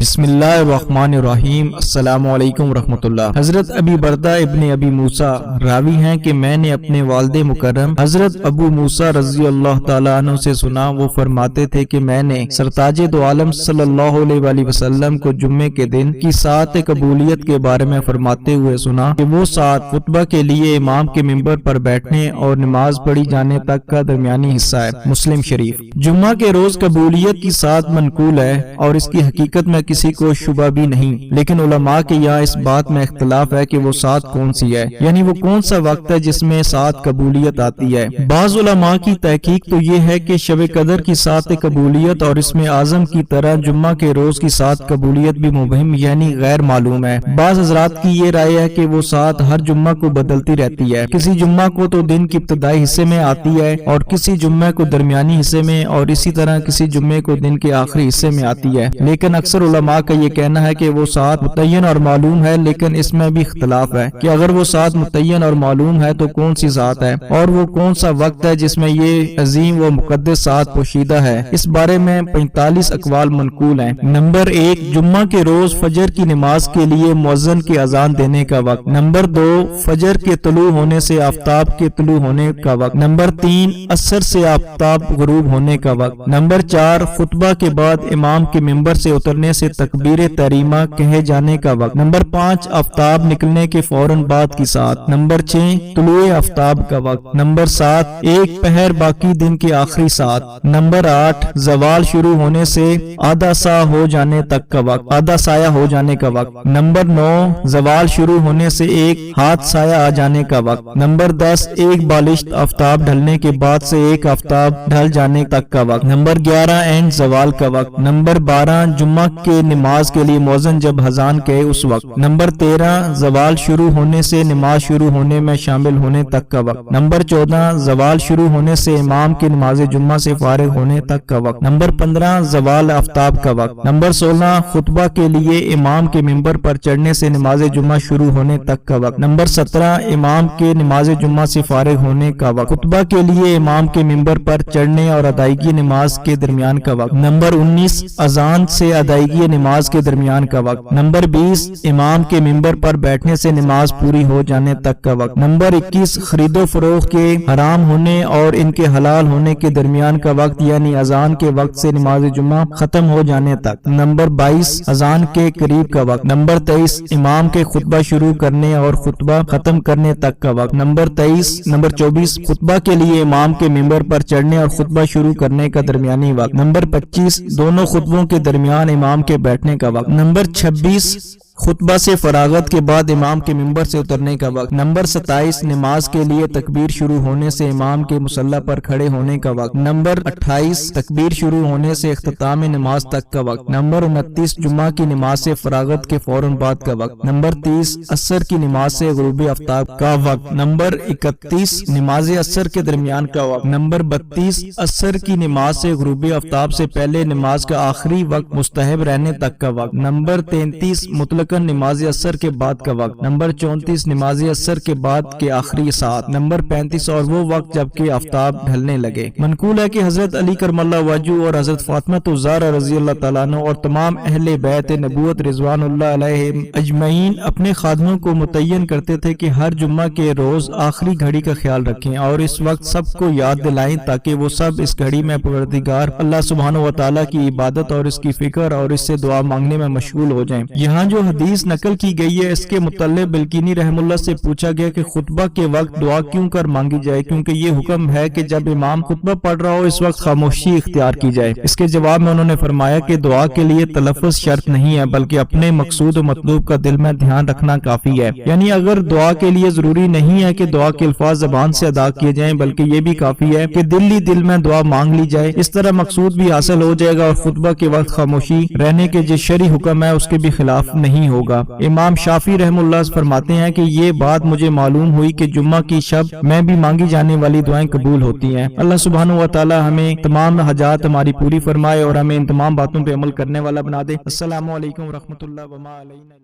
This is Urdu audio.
بسم اللہ الرحمن الرحیم۔ السلام علیکم ورحمۃ اللہ۔ حضرت ابی بردہ ابن ابی موسیٰ راوی ہیں کہ میں نے اپنے والد مکرم حضرت ابو موسیٰ رضی اللہ تعالیٰ عنہ سے سنا، وہ فرماتے تھے کہ میں نے سرتاج دو عالم صلی اللہ علیہ وآلہ وسلم کو جمعے کے دن کی ساعت قبولیت کے بارے میں فرماتے ہوئے سنا کہ وہ ساعت خطبہ کے لیے امام کے منبر پر بیٹھنے اور نماز پڑھی جانے تک کا درمیانی حصہ ہے۔ مسلم شریف۔ جمعہ کے روز قبولیت کی ساعت منقول ہے اور اس کی حقیقت میں کسی کو شبہ بھی نہیں، لیکن علماء کے یہاں اس بات میں اختلاف ہے کہ وہ ساعت کون سی ہے، یعنی وہ کون سا وقت ہے جس میں ساعت قبولیت آتی ہے۔ بعض علماء کی تحقیق تو یہ ہے کہ شب قدر کی ساعت قبولیت اور اس میں اعظم کی طرح جمعہ کے روز کی ساعت قبولیت بھی مبہم یعنی غیر معلوم ہے۔ بعض حضرات کی یہ رائے ہے کہ وہ ساعت ہر جمعہ کو بدلتی رہتی ہے، کسی جمعہ کو تو دن کی ابتدائی حصے میں آتی ہے اور کسی جمعہ کو درمیانی حصے میں، اور اسی طرح کسی جمعے کو دن کے آخری حصے میں آتی ہے۔ لیکن اکثر علماء کا یہ کہنا ہے کہ وہ ساعت متعین اور معلوم ہے، لیکن اس میں بھی اختلاف ہے کہ اگر وہ ساعت متعین اور معلوم ہے تو کون سی ساعت ہے اور وہ کون سا وقت ہے جس میں یہ عظیم و مقدس ساعت پوشیدہ ہے۔ اس بارے میں 45 اقوال منقول ہیں۔ نمبر 1، جمعہ کے روز فجر کی نماز کے لیے مؤذن کی اذان دینے کا وقت۔ نمبر 2، فجر کے طلوع ہونے سے آفتاب کے طلوع ہونے کا وقت۔ نمبر 3، عصر سے آفتاب غروب ہونے کا وقت۔ نمبر 4، خطبہ کے بعد امام کے منبر سے اترنے سے تکبیر تحریمہ کہے جانے کا وقت۔ نمبر 5، آفتاب نکلنے کے فوراً بعد کی ساعت۔ نمبر 6، طلوع آفتاب کا وقت۔ نمبر 7، ایک پہر باقی دن کی آخری ساعت۔ نمبر 8، زوال شروع ہونے سے آدھا سا ہو جانے تک کا وقت، آدھا سایہ ہو جانے کا وقت۔ نمبر 9، زوال شروع ہونے سے ایک ہاتھ سایہ آ جانے کا وقت۔ نمبر 10، ایک بالشت آفتاب ڈھلنے کے بعد سے ایک آفتاب ڈھل جانے تک کا وقت۔ نمبر 11، اینڈ زوال کا وقت۔ نمبر 12، جمعہ کے نماز کے لیے مؤذن جب اذان کہے اس وقت۔ نمبر 13، زوال شروع ہونے سے نماز شروع ہونے میں شامل ہونے تک کا وقت۔ نمبر 14، زوال شروع ہونے سے امام کی نماز جمعہ سے فارغ ہونے تک کا وقت۔ نمبر 15، زوال آفتاب کا وقت۔ نمبر 16، خطبہ کے لیے امام کے منبر پر چڑھنے سے نماز جمعہ شروع ہونے تک کا وقت۔ نمبر 17، امام کے نماز جمعہ سے فارغ ہونے کا وقت۔ خطبہ کے لیے امام کے منبر پر چڑھنے اور ادائیگی نماز کے درمیان کا وقت۔ نمبر 19، اذان سے ادائیگی نماز کے درمیان کا وقت۔ نمبر 20، امام کے منبر پر بیٹھنے سے نماز پوری ہو جانے تک کا وقت۔ نمبر 21، خرید و فروخت کے حرام ہونے اور ان کے حلال ہونے کے درمیان کا وقت، یعنی اذان کے وقت سے نماز جمعہ ختم ہو جانے تک۔ نمبر 22، اذان کے قریب کا وقت۔ نمبر 23، امام کے خطبہ شروع کرنے اور خطبہ ختم کرنے تک کا وقت۔ نمبر 24، خطبہ کے لیے امام کے منبر پر چڑھنے اور خطبہ شروع کرنے کا درمیانی وقت۔ نمبر 25، دونوں خطبوں کے درمیان امام کے بیٹھنے کا وقت۔ نمبر 26، خطبہ سے فراغت کے بعد امام کے منبر سے اترنے کا وقت۔ نمبر 27، نماز کے لیے تکبیر شروع ہونے سے امام کے مصلی پر کھڑے ہونے کا وقت۔ نمبر 28، تکبیر شروع ہونے سے اختتام نماز تک کا وقت۔ نمبر 29، جمعہ کی نماز سے فراغت کے فوراً بعد کا وقت۔ نمبر 30، عصر کی نماز سے غروب آفتاب کا وقت۔ نمبر 31، نماز عصر کے درمیان کا وقت۔ نمبر 32، عصر کی نماز سے غروب آفتاب سے پہلے نماز کا آخری وقت مستحب رہنے تک کا وقت۔ نمبر 33، مطلق نماز عصر کے بعد کا وقت۔ نمبر 34، نماز عصر کے بعد کے آخری ساعت۔ نمبر 35، اور وہ وقت جب کہ آفتاب ڈھلنے لگے۔ منقول ہے کہ حضرت علی کرم اللہ وجہہ اور حضرت فاطمہ الزہرا رضی اللہ تعالیٰ عنہ اور تمام اہل بیت نبوت رضوان اللہ علیہم اجمعین اپنے خادموں کو متعین کرتے تھے کہ ہر جمعہ کے روز آخری گھڑی کا خیال رکھیں اور اس وقت سب کو یاد دلائیں تاکہ وہ سب اس گھڑی میں پروردگار اللہ سبحانہ و تعالیٰ کی عبادت اور اس کی فکر اور اس سے دعا مانگنے میں مشغول ہو جائیں۔ یہاں جو حدیث نقل کی گئی ہے اس کے متعلق بلقینی رحم اللہ سے پوچھا گیا کہ خطبہ کے وقت دعا کیوں کر مانگی جائے، کیونکہ یہ حکم ہے کہ جب امام خطبہ پڑھ رہا ہو اس وقت خاموشی اختیار کی جائے۔ اس کے جواب میں انہوں نے فرمایا کہ دعا کے لیے تلفظ شرط نہیں ہے، بلکہ اپنے مقصود و مطلوب کا دل میں دھیان رکھنا کافی ہے۔ یعنی اگر دعا کے لیے ضروری نہیں ہے کہ دعا کے الفاظ زبان سے ادا کیے جائیں، بلکہ یہ بھی کافی ہے کہ دل ہی دل میں دعا مانگ لی جائے، اس طرح مقصود بھی حاصل ہو جائے گا اور خطبہ کے وقت خاموشی رہنے کے جو شرعی حکم ہے اس کے بھی خلاف نہیں ہوگا۔ امام شافعی رحم اللہ فرماتے ہیں کہ یہ بات مجھے معلوم ہوئی کہ جمعہ کی شب میں بھی مانگی جانے والی دعائیں قبول ہوتی ہیں۔ اللہ سبحانہ و تعالی ہمیں تمام حاجات ہماری پوری فرمائے اور ہمیں ان تمام باتوں پہ عمل کرنے والا بنا دے۔ السلام علیکم ورحمۃ اللہ وما علینا۔